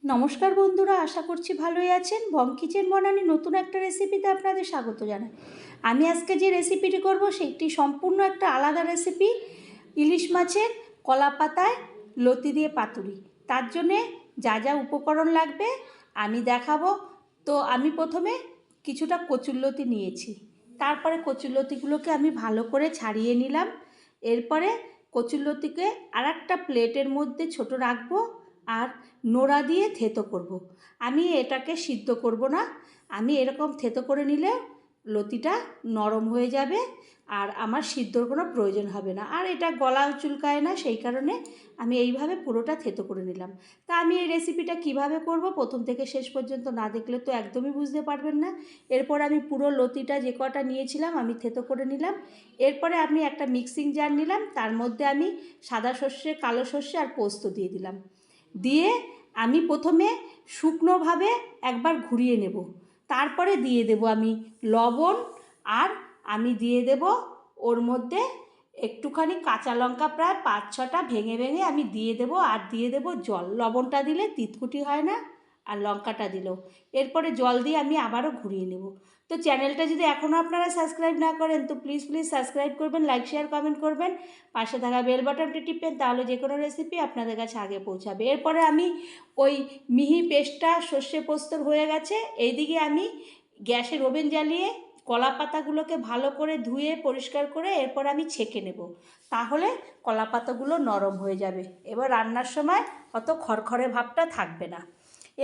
নমস্কার বন্ধুরা, আশা করছি ভালোই আছেন। বং কিচেন বনানি নতুন একটা রেসিপিতে আপনাদের স্বাগত জানাই। আমি আজকে যে রেসিপিটি করব সেটি সম্পূর্ণ একটা আলাদা রেসিপি। ইলিশ মাছের কলা পাতায় লতি দিয়ে পাতুরি। তার জন্যে যা যা উপকরণ লাগবে আমি দেখাবো। তো আমি প্রথমে কিছুটা কচুরলতি নিয়েছি, তারপরে কচুরলতিগুলোকে আমি ভালো করে ছাড়িয়ে নিলাম। এরপরে কচুরলতিকে আর একটা প্লেটের মধ্যে ছোট রাখবো আর নোড়া দিয়ে থেতো করব। আমি এটাকে সিদ্ধ করব না, আমি এরকম থেতো করে নিলে লতিটা নরম হয়ে যাবে আর আমার সিদ্ধর কোনো প্রয়োজন হবে না, আর এটা গলাও চুলকায় না। সেই কারণে আমি এইভাবে পুরোটা থেতো করে নিলাম। তা আমি এই রেসিপিটা কিভাবে করব প্রথম থেকে শেষ পর্যন্ত না দেখলে তো একদমই বুঝতে পারবেন না। এরপর আমি পুরো লতিটা যে কটা নিয়েছিলাম আমি থেতো করে নিলাম। এরপরে আমি একটা মিক্সিং জার নিলাম, তার মধ্যে আমি সাদা সর্ষে, কালো সর্ষে আর পোস্ত দিয়ে দিলাম। দিয়ে আমি প্রথমে শুকনোভাবে একবার ঘুরিয়ে নেব, তারপরে দিয়ে দেব আমি লবণ, আর আমি দিয়ে দেব ওর মধ্যে একটুখানি কাঁচা লঙ্কা, প্রায় 5-6টা ভেঙে ভেঙে আমি দিয়ে দেব, আর দিয়ে দেব জল। লবণটা দিলে তিতকুটি হয় না, আর লঙ্কাটা দিলেও। এরপরে জল দিয়ে আমি আবারও ঘুরিয়ে নেব। তো চ্যানেলটা যদি এখনও আপনারা সাবস্ক্রাইব না করেন তো প্লিজ সাবস্ক্রাইব করবেন, লাইক শেয়ার কমেন্ট করবেন, পাশে থাকা বেল বাটনটি টিপবেন, তাহলে যে কোনো রেসিপি আপনাদের কাছে আগে পৌঁছাবে। এরপরে আমি ওই মিহি পেস্টটা সর্ষে পোস্তর হয়ে গেছে, এইদিকে আমি গ্যাসের ওভেন জ্বালিয়ে কলা পাতাগুলোকে ভালো করে ধুয়ে পরিষ্কার করে এরপর আমি ছেঁকে নেব, তাহলে কলা পাতাগুলো নরম হয়ে যাবে। এবার রান্নার সময় অত খড়খড়ে ভাবটা থাকবে না।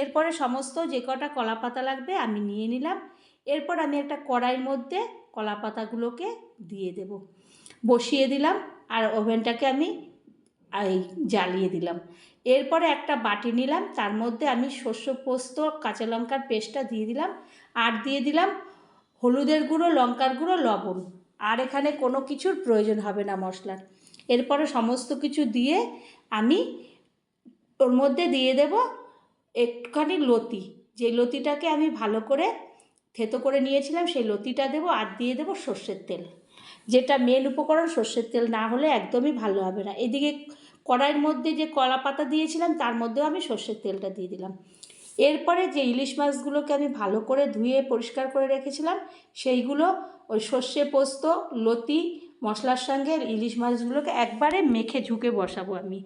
এরপরে সমস্ত যে কটা কলা পাতা লাগবে আমি নিয়ে নিলাম। এরপর আমি একটা কড়াইয়ের মধ্যে কলা পাতাগুলোকে দিয়ে দেব, বসিয়ে দিলাম, আর ওভেনটাকে আমি জ্বালিয়ে দিলাম। এরপরে একটা বাটি নিলাম, তার মধ্যে আমি শস্য পোস্ত কাঁচা লঙ্কার পেস্টটা দিয়ে দিলাম, আর দিয়ে দিলাম হলুদের গুঁড়ো, লঙ্কার গুঁড়ো, লবণ। আর এখানে কোনো কিছুর প্রয়োজন হবে না মশলার। এরপরে সমস্ত কিছু দিয়ে আমি ওর মধ্যে দিয়ে দেব একটুখানি লতি, যে লতিটাকে আমি ভালো করে থেতো করে নিয়েছিলাম সেই লতিটা দেব, আর দিয়ে দেব সর্ষের তেল, যেটা মেন উপকরণ। সর্ষের তেল না হলে একদমই ভালো হবে না। এদিকে কড়াইয়ের মধ্যে যে কলা পাতা দিয়েছিলাম তার মধ্যেও আমি সর্ষের তেলটা দিয়ে দিলাম। এরপরে যে ইলিশ মাছগুলোকে আমি ভালো করে ধুয়ে পরিষ্কার করে রেখেছিলাম সেইগুলো ওই সর্ষে পোস্ত লতি মশলার সঙ্গে ইলিশ মাছগুলোকে একবারে মেখে ঝুঁকে বসাবো আমি।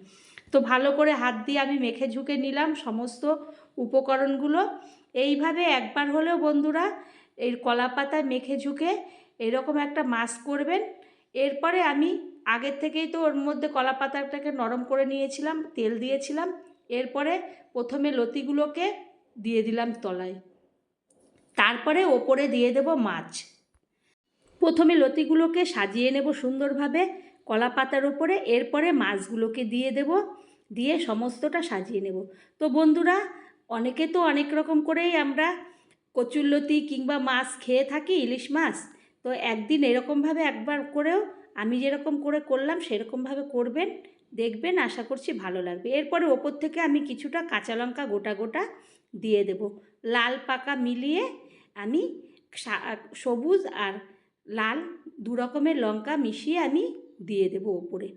তো ভালো করে হাত দিয়ে আমি মেখে ঝুঁকে নিলাম সমস্ত উপকরণগুলো। এইভাবে একবার হলেও বন্ধুরা এই কলা পাতায় মেখে ঝুঁকে এরকম একটা মাছ করবেন। এরপরে আমি আগের থেকেই তো ওর মধ্যে কলা পাতাটাকে নরম করে নিয়েছিলাম, তেল দিয়েছিলাম। এরপরে প্রথমে লতিগুলোকে দিয়ে দিলাম তলায়, তারপরে ওপরে দিয়ে দেব মাছ। প্রথমে লতিগুলোকে সাজিয়ে নেব সুন্দরভাবে কলা পাতার ওপরে, এরপরে মাছগুলোকে দিয়ে দেব, দিয়ে সমস্তটা সাজিয়ে নেব। তো বন্ধুরা, অনেকে তো অনেক রকম করেই আমরা কচুরলতি কিংবা মাছ খেয়ে থাকি, ইলিশ মাছ। তো একদিন এরকমভাবে একবার করেও আমি যেরকম করে করলাম সেরকমভাবে করবেন, দেখবেন, আশা করছি ভালো লাগবে। এরপরে ওপর থেকে আমি কিছুটা কাঁচা লঙ্কা গোটা গোটা দিয়ে দেব, লাল পাকা মিলিয়ে আমি সবুজ আর লাল দু রকমের লঙ্কা মিশিয়ে আমি দিয়ে দেব ওপরে।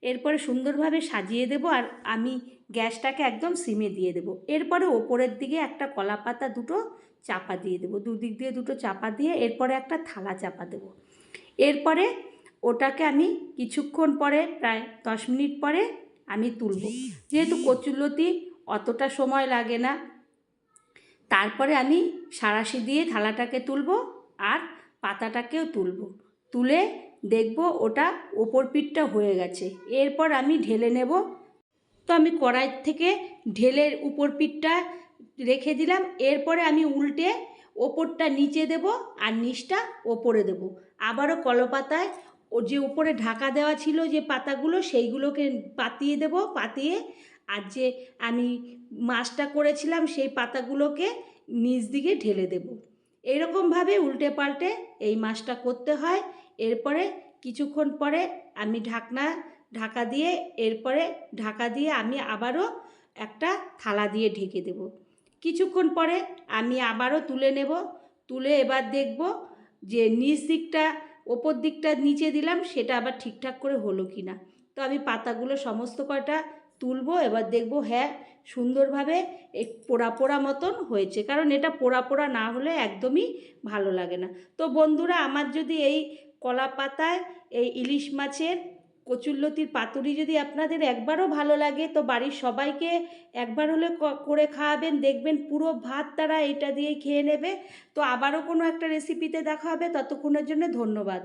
এরপরে সুন্দরভাবে সাজিয়ে দেব, আর আমি গ্যাসটাকে একদম সিমে দিয়ে দেব। এরপরে ওপরের দিকে একটা কলা পাতা দুটো চাপা দিয়ে দেবো, দুদিক দিয়ে দুটো চাপা দিয়ে এরপরে একটা থালা চাপা দেব। এরপরে ওটাকে আমি কিছুক্ষণ পরে, প্রায় 10 মিনিট পরে আমি তুলব, যেহেতু কচুরলতি অতটা সময় লাগে না। তারপরে আমি সাঁড়াশি দিয়ে থালাটাকে তুলব, আর পাতাটাকেও তুলব, তুলে দেখব ওটা ওপর পিঠটা হয়ে গেছে। এরপর আমি ঢেলে নেব। তো আমি কড়াই থেকে ঢেলে উপর পিঠটা রেখে দিলাম। এরপরে আমি উল্টে ওপরটা নিচে দেব আর নিচটা ওপরে দেব। আবারও কলাপাতায় ও যে উপরে ঢাকা দেওয়া ছিল যে পাতাগুলো সেইগুলোকে পাতিয়ে দেব, পাতিয়ে আর যে আমি মাছটা করেছিলাম সেই পাতাগুলোকে নিচ দিকে ঢেলে দেব। এরকমভাবে উল্টে পাল্টে এই মাছটা করতে হয়। এরপরে কিছুক্ষণ পরে আমি ঢাকা দিয়ে এরপরে ঢাকা দিয়ে আমি আবারও একটা থালা দিয়ে ঢেকে দেব। কিছুক্ষণ পরে আমি আবারও তুলে নেব, তুলে এবার দেখব যে নিচ দিকটা ওপর দিকটা নিচে দিলাম সেটা আবার ঠিকঠাক করে হলো কি না। তো আমি পাতাগুলো সমস্ত কয়টা তুলব, এবার দেখব হ্যাঁ সুন্দরভাবে পোড়া পোড়া মতন হয়েছে, কারণ এটা পোড়া পোড়া না হলে একদমই ভালো লাগে না। তো বন্ধুরা, আমার যদি এই কলা পাতায় এই ইলিশ মাছের কচুরলতির পাতুরি যদি আপনাদের একবারও ভালো লাগে, তো বাড়ির সবাইকে একবার হলে করে খাওয়াবেন, দেখবেন পুরো ভাত তারা এটা দিয়েই খেয়ে নেবে। তো আবারও কোনো একটা রেসিপিতে দেখা হবে, ততক্ষণের জন্য ধন্যবাদ।